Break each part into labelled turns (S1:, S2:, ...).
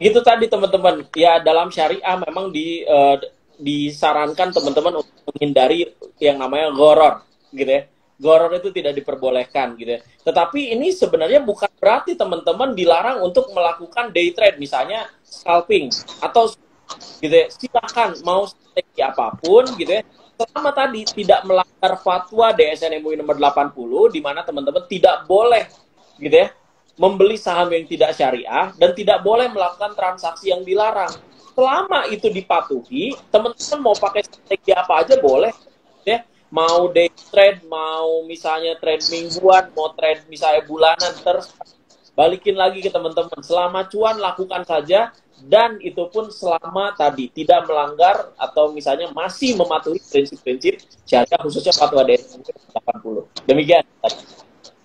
S1: Itu tadi teman-teman, ya dalam syariah memang disarankan teman-teman untuk menghindari yang namanya goror, gitu ya. Goror itu tidak diperbolehkan, gitu ya. Tetapi ini sebenarnya bukan berarti teman-teman dilarang untuk melakukan day trade, misalnya scalping atau gitu ya. Silakan mau strategi apapun, gitu ya. Selama tadi tidak melanggar fatwa DSN MUI nomor 80, di mana teman-teman tidak boleh, gitu ya, membeli saham yang tidak syariah dan tidak boleh melakukan transaksi yang dilarang. Selama itu dipatuhi, teman-teman mau pakai strategi apa aja boleh, ya. Mau day trade, mau misalnya trade mingguan, mau trade misalnya bulanan, terus balikin lagi ke teman-teman. Selama cuan lakukan saja, dan itu pun selama tadi tidak melanggar atau misalnya masih mematuhi prinsip-prinsip syariah, khususnya fatwa DSN 80. Demikian.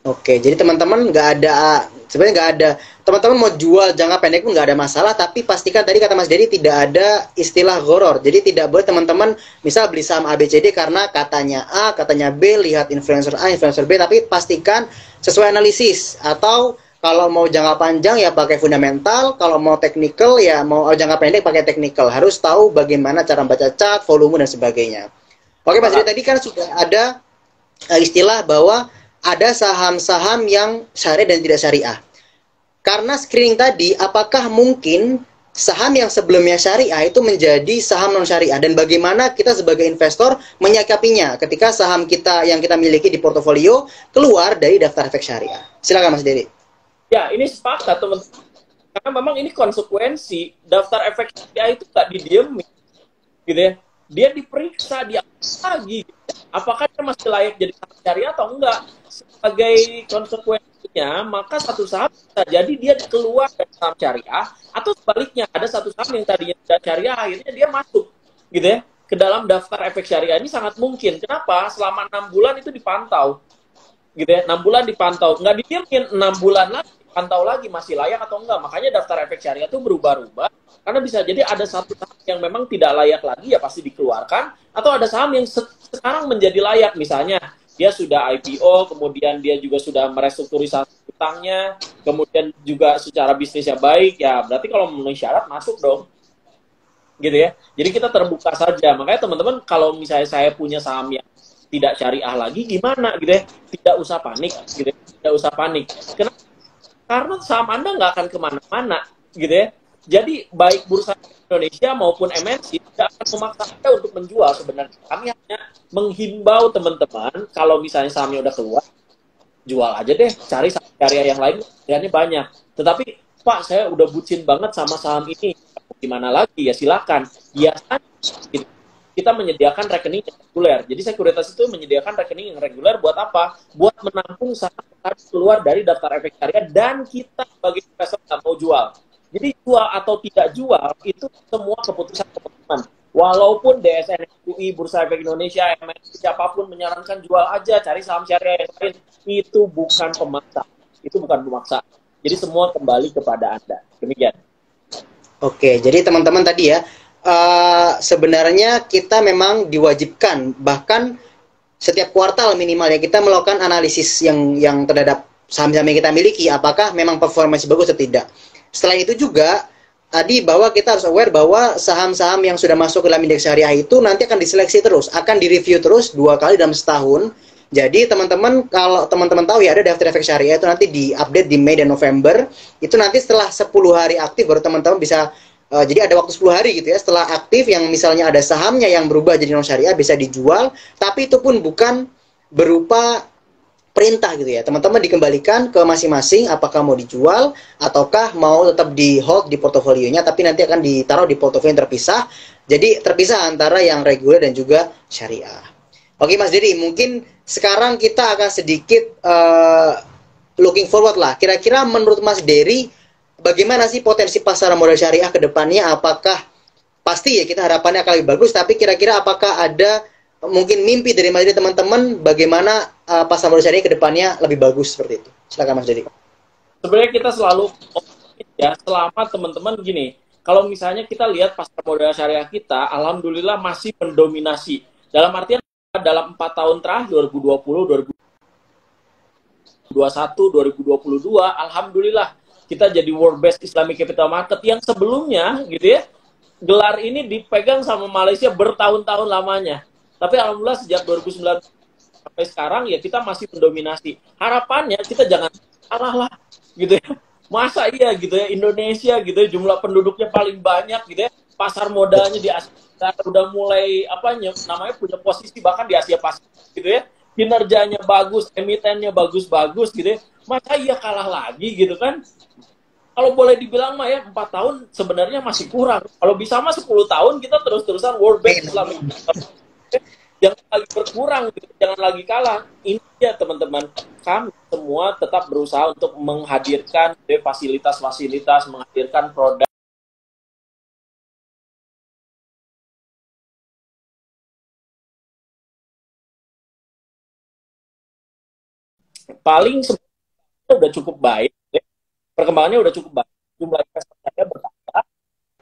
S2: Oke, jadi teman-teman nggak ada, sebenarnya nggak ada, teman-teman mau jual jangka pendek pun nggak ada masalah, tapi pastikan tadi kata Mas Dedi tidak ada istilah goror. Jadi tidak boleh teman-teman misal beli saham ABCD karena katanya A, katanya B, lihat influencer A, influencer B, tapi pastikan sesuai analisis. Atau kalau mau jangka panjang ya pakai fundamental, kalau mau technical ya mau jangka pendek pakai technical. Harus tahu bagaimana cara membaca chart, volume dan sebagainya. Oke Mas Dedi, tadi kan sudah ada istilah bahwa ada saham-saham yang syariah dan tidak syariah. Karena screening tadi, apakah mungkin saham yang sebelumnya syariah itu menjadi saham non syariah, dan bagaimana kita sebagai investor menyikapinya ketika saham kita yang kita miliki di portofolio keluar dari daftar efek syariah? Silakan Mas Dedi.
S1: Ya, ini sepakat teman-teman. Karena memang ini konsekuensi daftar efek syariah itu nggak didiemin, gitu ya. Dia diperiksa, dia lagi. Apakah dia masih layak jadi saham syariah atau enggak? Sebagai konsekuensinya, maka satu saham bisa jadi dia keluar dari saham syariah, atau sebaliknya ada satu saham yang tadinya tidak syariah akhirnya dia masuk, gitu ya, ke dalam daftar efek syariah. Ini sangat mungkin. Kenapa? Selama 6 bulan itu dipantau, gitu ya, 6 bulan dipantau, nggak didiemin, 6 bulan lagi pantau lagi masih layak atau enggak. Makanya daftar efek syariah itu berubah-ubah, karena bisa jadi ada satu saham yang memang tidak layak lagi, ya pasti dikeluarkan, atau ada saham yang sekarang menjadi layak, misalnya dia sudah IPO, kemudian dia juga sudah merestrukturisasi utangnya, kemudian juga secara bisnisnya baik, ya berarti kalau memenuhi syarat masuk dong, gitu ya. Jadi kita terbuka saja. Makanya teman-teman, kalau misalnya saya punya saham yang tidak syariah lagi, gimana gitu ya, tidak usah panik, gitu ya. Tidak usah panik. Kenapa? Karena saham Anda nggak akan kemana-mana, gitu ya. Jadi baik bursa Indonesia maupun MNC tidak akan memaksa Anda untuk menjual sebenarnya. Kami hanya menghimbau teman-teman, kalau misalnya sahamnya udah keluar, jual aja deh, cari saham syariah yang lain, pilihannya banyak. Tetapi, Pak, saya udah bucin banget sama saham ini, gimana lagi? Ya silakan. Biasanya kita menyediakan rekening yang reguler. Jadi sekuritas itu menyediakan rekening yang reguler buat apa? Buat menampung saham keluar dari daftar efek syariah, dan kita sebagai investor nggak mau jual. Jadi jual atau tidak jual itu semua keputusan teman-teman. Walaupun DSN MUI, Bursa Efek Indonesia, MNC, siapapun menyarankan jual aja, cari saham syariah yang lain, itu bukan pemaksa. Itu bukan pemaksa. Jadi semua kembali kepada Anda. Demikian.
S2: Oke, jadi teman-teman tadi ya, sebenarnya kita memang diwajibkan, bahkan setiap kuartal minimal ya, kita melakukan analisis yang terhadap saham-saham yang kita miliki, apakah memang performanya bagus atau tidak. Selain itu juga, tadi bahwa kita harus aware bahwa saham-saham yang sudah masuk ke dalam indeks syariah itu nanti akan diseleksi terus, akan direview terus 2 kali dalam setahun. Jadi teman-teman, kalau teman-teman tahu ya, ada daftar efek syariah itu nanti diupdate di Mei dan November. Itu nanti setelah 10 hari aktif baru teman-teman bisa, jadi ada waktu 10 hari gitu ya, setelah aktif yang misalnya ada sahamnya yang berubah jadi non syariah bisa dijual, tapi itu pun bukan berupa perintah gitu ya. Teman-teman dikembalikan ke masing-masing apakah mau dijual ataukah mau tetap di hold di portofolionya, tapi nanti akan ditaruh di portofolio yang terpisah. Jadi terpisah antara yang reguler dan juga syariah. Oke Mas Dedi, mungkin sekarang kita akan sedikit looking forward lah. Kira-kira menurut Mas Dedi, bagaimana sih potensi pasar modal syariah ke depannya? Apakah pasti ya kita harapannya akan lebih bagus, tapi kira-kira apakah ada mungkin mimpi dari Mas Dedi teman-teman bagaimana pasar modal syariah ke depannya lebih bagus seperti itu? Silakan Mas Dedi.
S1: Sebenarnya kita selalu ya, selama teman-teman gini, kalau misalnya kita lihat pasar modal syariah kita, alhamdulillah masih mendominasi. Dalam artian dalam 4 tahun terakhir 2020, 2021, 2022, alhamdulillah kita jadi world best Islamic capital market yang sebelumnya gitu ya, gelar ini dipegang sama Malaysia bertahun-tahun lamanya. Tapi alhamdulillah sejak 2009 sampai sekarang ya kita masih mendominasi. Harapannya kita jangan kalah lah gitu ya. Masa iya gitu ya, Indonesia gitu ya, jumlah penduduknya paling banyak gitu ya, pasar modalnya di Asia udah mulai namanya punya posisi bahkan di Asia Pasifik gitu ya, kinerjanya bagus, emitennya bagus-bagus gitu ya, masa iya kalah lagi gitu kan? Kalau boleh dibilang mah ya 4 tahun sebenarnya masih kurang. Kalau bisa mah 10 tahun kita terus-terusan world best Islamic. Jangan lagi berkurang, gitu. Jangan lagi kalah. Ini ya teman-teman, kami semua tetap berusaha untuk menghadirkan fasilitas-fasilitas, menghadirkan produk. Paling sebenarnya udah cukup baik. Ya. Perkembangannya udah cukup baik. Jumlah investornya bertambah,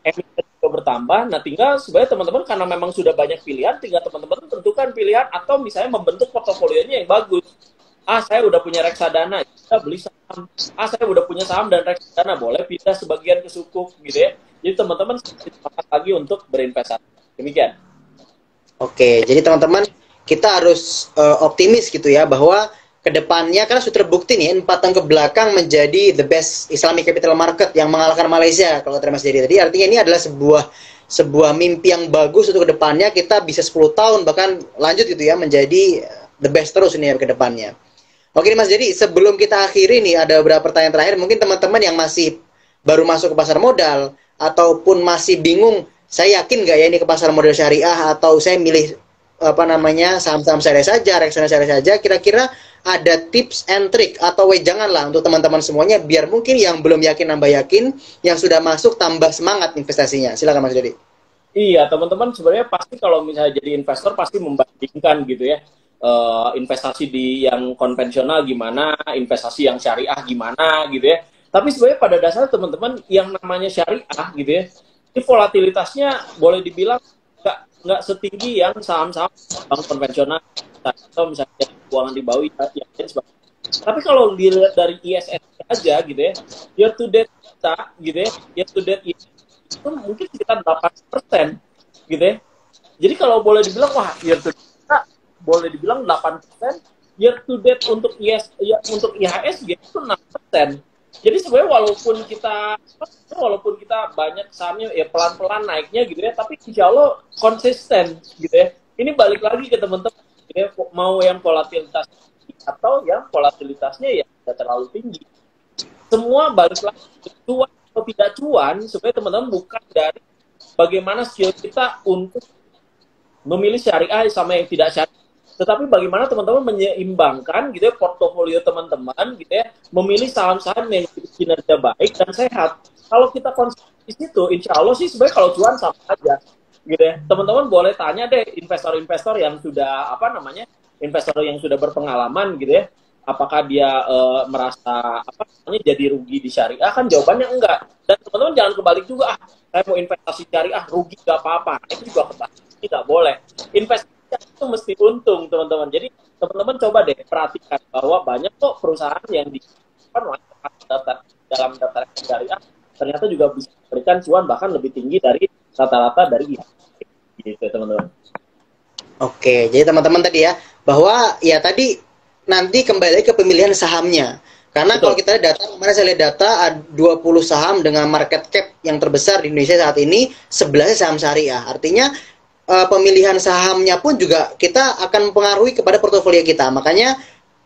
S1: emiten juga bertambah. Nah, tinggal sebenarnya teman-teman karena memang sudah banyak pilihan, tinggal teman-teman tentukan pilihan atau misalnya membentuk portofolionya yang bagus. Saya udah punya reksadana, kita beli saham. Saya udah punya saham dan reksadana, boleh pindah sebagian ke sukuk gitu ya. Jadi teman-teman semangat lagi untuk berinvestasi. Demikian.
S2: Oke, jadi teman-teman kita harus optimis gitu ya bahwa kedepannya karena sudah terbukti nih 4 tahun ke belakang menjadi the best Islamic capital market yang mengalahkan Malaysia kalau kata Mas Dedi tadi. Artinya ini adalah sebuah mimpi yang bagus untuk kedepannya kita bisa 10 tahun bahkan lanjut gitu ya menjadi the best terus ini ya ke depannya. Oke Mas Dedi, sebelum kita akhiri nih ada beberapa pertanyaan terakhir. Mungkin teman-teman yang masih baru masuk ke pasar modal ataupun masih bingung, saya yakin nggak ya ini ke pasar modal syariah atau saya milih saham-saham syariah saja, reksadana syariah saja. Kira-kira ada tips and trick atau wejangan lah untuk teman-teman semuanya biar mungkin yang belum yakin nambah yakin, yang sudah masuk tambah semangat investasinya. Silakan Mas Dedi.
S1: Iya, teman-teman sebenarnya pasti kalau misalnya jadi investor pasti membandingkan gitu ya. Investasi di yang konvensional gimana, investasi yang syariah gimana gitu ya. Tapi sebenarnya pada dasarnya teman-teman yang namanya syariah gitu ya, ini volatilitasnya boleh dibilang nggak setinggi yang saham-saham bank konvensional atau misalnya keuangan di bawah yang lain sebagainya. Tapi kalau dilihat dari ISS aja gitu ya, year to date kita gitu ya, year to date itu mungkin sekitar 8% gitu ya. Jadi kalau boleh dibilang wah year to date kita boleh dibilang 8%, year to date untuk untuk IHSG itu 6%. Jadi sebenarnya walaupun kita banyak sahamnya ya pelan-pelan naiknya gitu ya, tapi insya Allah konsisten gitu ya. Ini balik lagi ke teman-teman gitu ya, mau yang volatilitas atau yang volatilitasnya ya tidak terlalu tinggi. Semua balik lagi cuan atau tidak cuan, sebenarnya teman-teman bukan dari bagaimana skill kita untuk memilih syariah sama yang tidak syariah. Tetapi bagaimana teman-teman menyeimbangkan gitu ya portofolio teman-teman gitu ya, memilih saham-saham yang kinerja baik dan sehat. Kalau kita konsisten di situ, insya Allah sih sebenarnya kalau cuan sama aja gitu ya. Teman-teman boleh tanya deh investor-investor yang sudah investor yang sudah berpengalaman gitu ya, apakah dia merasa jadi rugi di syariah? Kan jawabannya enggak. Dan teman-teman jangan kebalik juga, saya mau investasi syariah rugi gak apa-apa. Itu juga kebalik, tidak boleh. Investasi itu mesti untung teman-teman. Jadi teman-teman coba deh perhatikan bahwa banyak kok perusahaan yang dalam daftar syariah ternyata juga bisa memberikan cuan bahkan lebih tinggi dari rata-rata dari gitu teman-teman.
S2: Oke, jadi teman-teman tadi ya bahwa ya tadi nanti kembali ke pemilihan sahamnya. Karena
S1: Betul.
S2: Kalau kita lihat data, kemarin saya lihat data 20 saham dengan market cap yang terbesar di Indonesia saat ini 11 saham syariah. Artinya pemilihan sahamnya pun juga kita akan mempengaruhi kepada portofolio kita. Makanya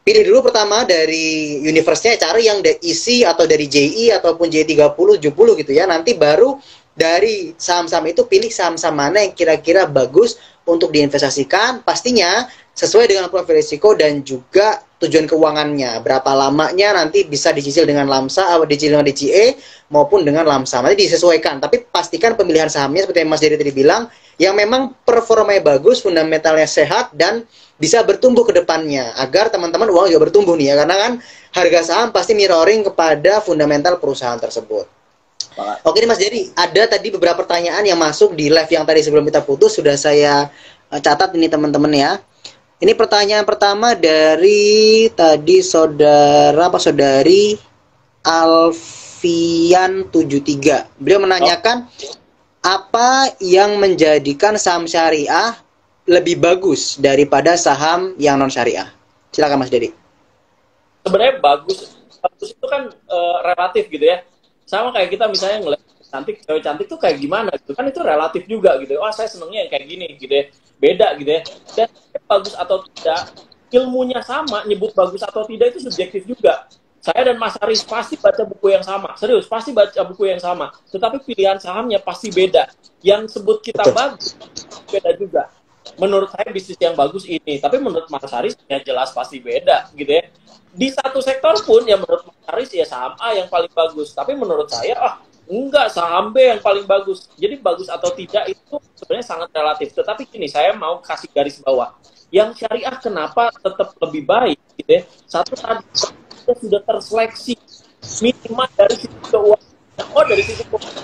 S2: pilih dulu pertama dari universe-nya, cari yang EC atau dari JI ataupun J30, 70 gitu ya. Nanti baru dari saham-saham itu pilih saham-saham mana yang kira-kira bagus untuk diinvestasikan. Pastinya sesuai dengan profil risiko dan juga tujuan keuangannya. Berapa lamanya nanti bisa dicicil dengan lamsa atau dicicil dengan DCA maupun dengan lamsa. Nanti disesuaikan. Tapi pastikan pemilihan sahamnya seperti yang Mas Dedi tadi bilang, yang memang performanya bagus, fundamentalnya sehat, dan bisa bertumbuh ke depannya. Agar teman-teman uang juga bertumbuh nih ya. Karena kan harga saham pasti mirroring kepada fundamental perusahaan tersebut. Oke nih Mas Dedi, ada tadi beberapa pertanyaan yang masuk di live yang tadi sebelum kita putus. Sudah saya catat ini teman-teman ya. Ini pertanyaan pertama dari tadi saudari Alfian73. Beliau menanyakan apa yang menjadikan saham syariah lebih bagus daripada saham yang non syariah. Silakan Mas Dedi.
S1: Sebenarnya bagus itu kan relatif gitu ya. Sama kayak kita misalnya ngeliat cantik, cewek cantik tuh kayak gimana gitu kan, itu relatif juga gitu. Wah, saya senengnya yang kayak gini gitu ya. Beda gitu ya. Dan bagus atau tidak, ilmunya sama, nyebut bagus atau tidak itu subjektif juga. Saya dan Mas Haris pasti baca buku yang sama. Serius, pasti baca buku yang sama. Tetapi pilihan sahamnya pasti beda. Yang sebut kita bagus beda juga. Menurut saya bisnis yang bagus ini, tapi menurut Mas Haris ya jelas pasti beda gitu ya. Di satu sektor pun ya menurut Mas Haris ya saham A yang paling bagus, tapi menurut saya enggak, saham B yang paling bagus. Jadi bagus atau tidak itu sebenarnya sangat relatif. Tetapi gini, saya mau kasih garis bawah. Yang syariah kenapa tetap lebih baik gitu ya. Satu, tadi sudah terseleksi minimal dari sisi keuangan, dari sisi keuangan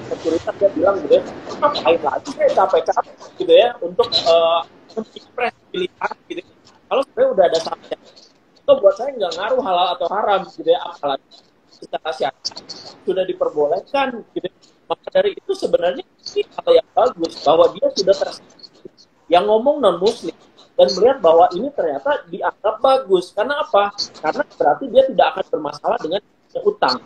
S1: sekuritas dia bilang gitu ya, ngapain lagi saya capek-capek gitu ya untuk mengekspres pilihan gitu. Kalau sebenarnya udah ada sahamnya, itu buat saya nggak ngaruh halal atau haram gitu ya, apalagi secara syariah sudah diperbolehkan gitu. Maka dari itu sebenarnya ini hal yang bagus bahwa dia sudah yang ngomong non muslim dan melihat bahwa ini ternyata dianggap bagus. Karena apa? Karena berarti dia tidak akan bermasalah dengan utang.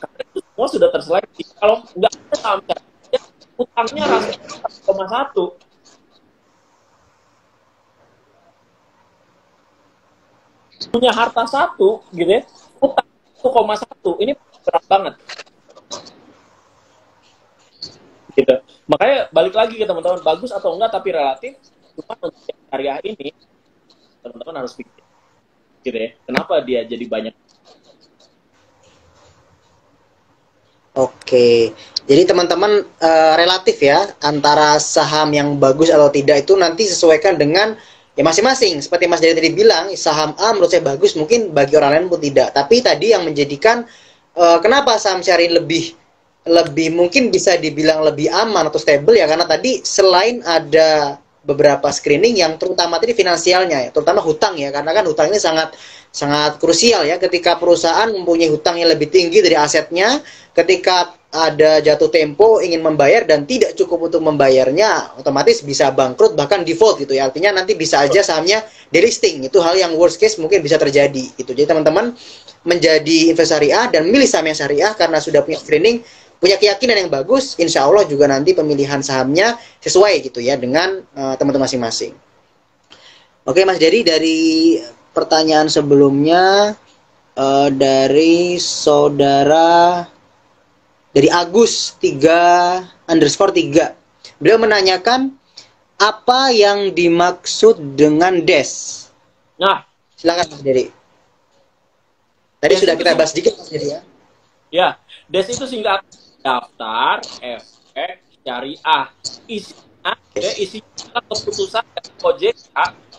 S1: Karena itu semua sudah terseleksi. Kalau nggak ada saham syariah, utangnya rasanya 1,1. Punya harta 1 gitu ya, utang 1,1, ini berat banget. Gitu. Makanya balik lagi ke teman-teman, bagus atau enggak tapi relatif. Cuma untuk syariah ini teman-teman harus pikir gitu ya, kenapa dia jadi banyak.
S2: Oke, jadi teman-teman relatif ya antara saham yang bagus atau tidak itu nanti sesuaikan dengan ya masing-masing. Seperti Mas Dedi tadi bilang, saham A menurut saya bagus, mungkin bagi orang lain pun tidak. Tapi tadi yang menjadikan kenapa saham syariah lebih mungkin bisa dibilang lebih aman atau stable ya, karena tadi selain ada beberapa screening yang terutama tadi finansialnya ya, terutama hutang ya, karena kan hutang ini sangat krusial ya. Ketika perusahaan mempunyai hutang yang lebih tinggi dari asetnya, ketika ada jatuh tempo ingin membayar dan tidak cukup untuk membayarnya, otomatis bisa bangkrut bahkan default gitu ya. Artinya nanti bisa aja sahamnya delisting. Itu hal yang worst case mungkin bisa terjadi gitu. Jadi teman-teman menjadi investor syariah dan milih saham yang syariah karena sudah punya screening, punya keyakinan yang bagus, insya Allah juga nanti pemilihan sahamnya sesuai gitu ya dengan teman-teman masing-masing. Oke Mas Dedi, dari pertanyaan sebelumnya dari saudara dari Agus 3_3, beliau menanyakan apa yang dimaksud dengan DES.
S1: Nah,
S2: silakan Mas Dedi. Tadi sudah kita bahas sedikit Mas Dedi ya.
S1: Ya, DES itu singkat daftar efek syariah. Isinya keputusan dari OJK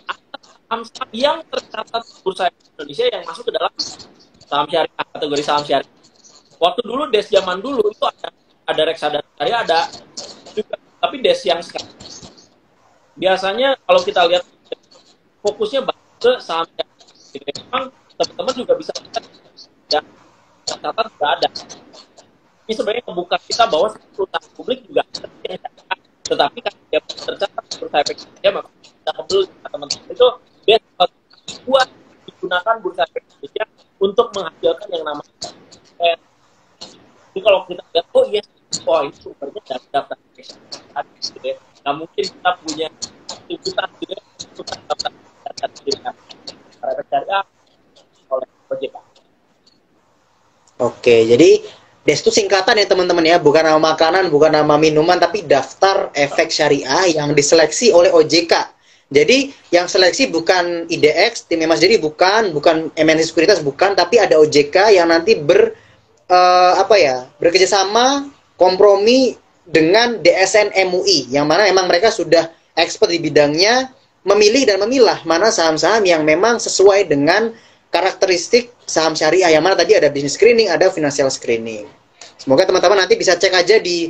S1: atas saham yang tercatat bursa Indonesia yang masuk ke dalam saham syariah, kategori saham syariah. Waktu dulu DES zaman dulu itu ada reksadana syariah, ada juga, tapi DES yang sekarang biasanya kalau kita lihat fokusnya ke saham syariah. Memang teman-teman juga bisa lihat ya, tercatat juga ada. Ini sebenarnya membuka kita bahwa perusahaan publik juga ada yang syariah, tetapi kan dia tercatat bursa efek dia maka kita membeli teman-teman itu dia buat digunakan bursa efek Indonesia untuk menghasilkan yang namanya. Jadi kalau kita lihat yes, ini sumbernya dari daftar efek gitu ya. Nah mungkin kita punya aktivitas gitu ya untuk daftar efek syariah oleh OJK.
S2: Oke, jadi DES itu singkatan ya teman-teman ya, bukan nama makanan, bukan nama minuman, tapi daftar efek syariah yang diseleksi oleh OJK. Jadi yang seleksi bukan IDX, tim Mas Dedi bukan MNC Sekuritas bukan, tapi ada OJK yang nanti bekerjasama kompromi dengan DSN MUI, yang mana memang mereka sudah expert di bidangnya, memilih dan memilah mana saham-saham yang memang sesuai dengan karakteristik saham syariah, yang mana tadi ada business screening, ada financial screening. Semoga teman-teman nanti bisa cek aja di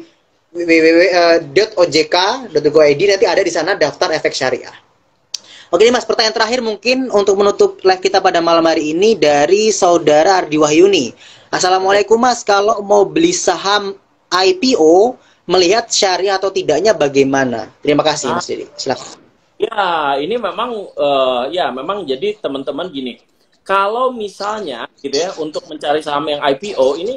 S2: www.ojk.go.id, nanti ada di sana daftar efek syariah. Oke nih Mas, pertanyaan terakhir mungkin untuk menutup live kita pada malam hari ini dari Saudara Ardi Wahyuni. Assalamualaikum Mas, kalau mau beli saham IPO, melihat syariah atau tidaknya bagaimana? Terima kasih Mas Dedi, silakan.
S1: Ya, ini memang ya memang jadi teman-teman gini. Kalau misalnya gitu ya untuk mencari saham yang IPO, ini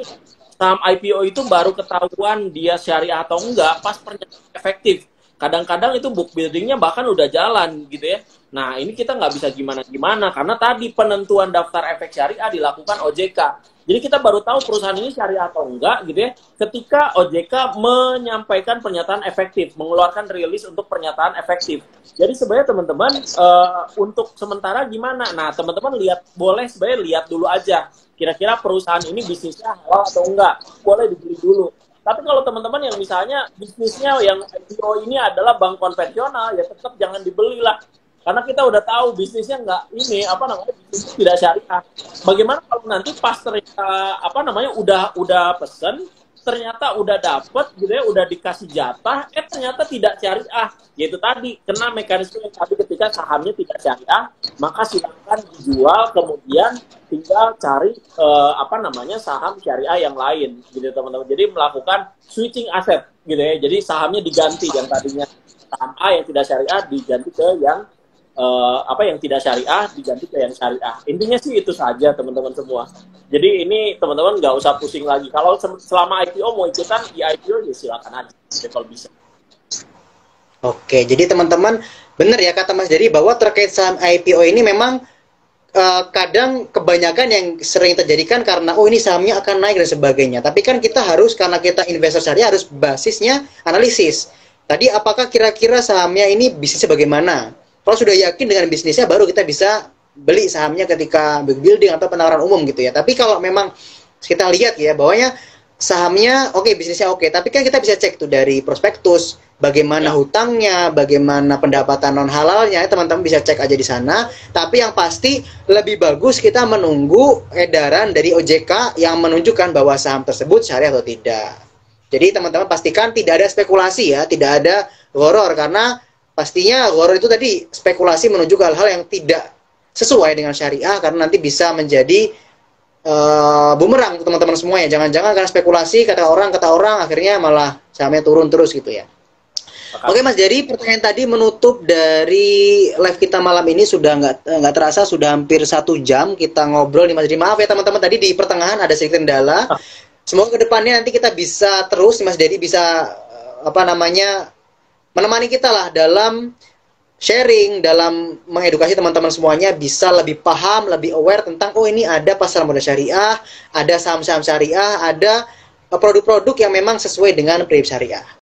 S1: saham IPO itu baru ketahuan dia syariah atau enggak pas pernyataan efektif. Kadang-kadang itu book buildingnya bahkan udah jalan gitu ya. Nah, ini kita nggak bisa gimana-gimana karena tadi penentuan daftar efek syariah dilakukan OJK. Jadi kita baru tahu perusahaan ini syariah atau enggak gitu ya ketika OJK menyampaikan pernyataan efektif, mengeluarkan rilis untuk pernyataan efektif. Jadi sebenarnya teman-teman untuk sementara gimana? Nah, teman-teman lihat boleh sebenarnya lihat dulu aja. Kira-kira perusahaan ini bisnisnya halal atau enggak? Boleh dibeli dulu. Tapi kalau teman-teman yang misalnya bisnisnya yang IPO ini adalah bank konvensional, ya tetap jangan dibeli lah. Karena kita udah tahu bisnisnya nggak ini, apa namanya, bisnisnya tidak syariah. Bagaimana kalau nanti pas ternyata, apa namanya, udah pesen, ternyata udah dapet gitu ya, udah dikasih jatah, ternyata tidak syariah. Yaitu tadi, kena mekanisme yang tadi ketika sahamnya tidak syariah, maka silakan dijual, kemudian tinggal cari apa namanya saham syariah yang lain gitu teman-teman. Jadi melakukan switching aset gitu ya. Jadi sahamnya diganti yang tadinya saham A yang tidak syariah diganti ke yang apa yang tidak syariah diganti ke yang syariah. Intinya sih itu saja teman-teman semua. Jadi ini teman-teman nggak usah pusing lagi. Kalau selama IPO mau ikutan di IPO ya silakan aja kalau bisa.
S2: Oke, jadi teman-teman benar ya kata Mas Dedi bahwa terkait saham IPO ini memang kadang kebanyakan yang sering terjadi kan karena oh ini sahamnya akan naik dan sebagainya. Tapi kan kita harus, karena kita investor syariah, harus basisnya analisis. Tadi apakah kira-kira sahamnya ini bisnisnya bagaimana? Kalau sudah yakin dengan bisnisnya baru kita bisa beli sahamnya ketika big building atau penawaran umum gitu ya. Tapi kalau memang kita lihat ya bahwanya sahamnya oke, bisnisnya oke, tapi kan kita bisa cek tuh dari prospektus bagaimana hutangnya, bagaimana pendapatan non halalnya, teman-teman bisa cek aja di sana. Tapi yang pasti lebih bagus kita menunggu edaran dari OJK yang menunjukkan bahwa saham tersebut syariah atau tidak. Jadi teman-teman pastikan tidak ada spekulasi ya, tidak ada gharar, karena pastinya gharar itu tadi spekulasi menuju ke hal-hal yang tidak sesuai dengan syariah, karena nanti bisa menjadi bumerang teman-teman semuanya. Jangan-jangan karena spekulasi kata orang akhirnya malah sahamnya turun terus gitu ya. Oke Mas, jadi pertanyaan tadi menutup dari live kita malam ini. Sudah nggak terasa sudah hampir 1 jam kita ngobrol nih Mas. Jadi maaf ya teman-teman, tadi di pertengahan ada sedikit kendala. Semoga kedepannya nanti kita bisa terus Mas Dedi bisa apa namanya menemani kita lah dalam sharing, dalam mengedukasi teman-teman semuanya bisa lebih paham, lebih aware tentang oh ini ada pasar modal syariah, ada saham-saham syariah, ada produk-produk yang memang sesuai dengan prinsip syariah.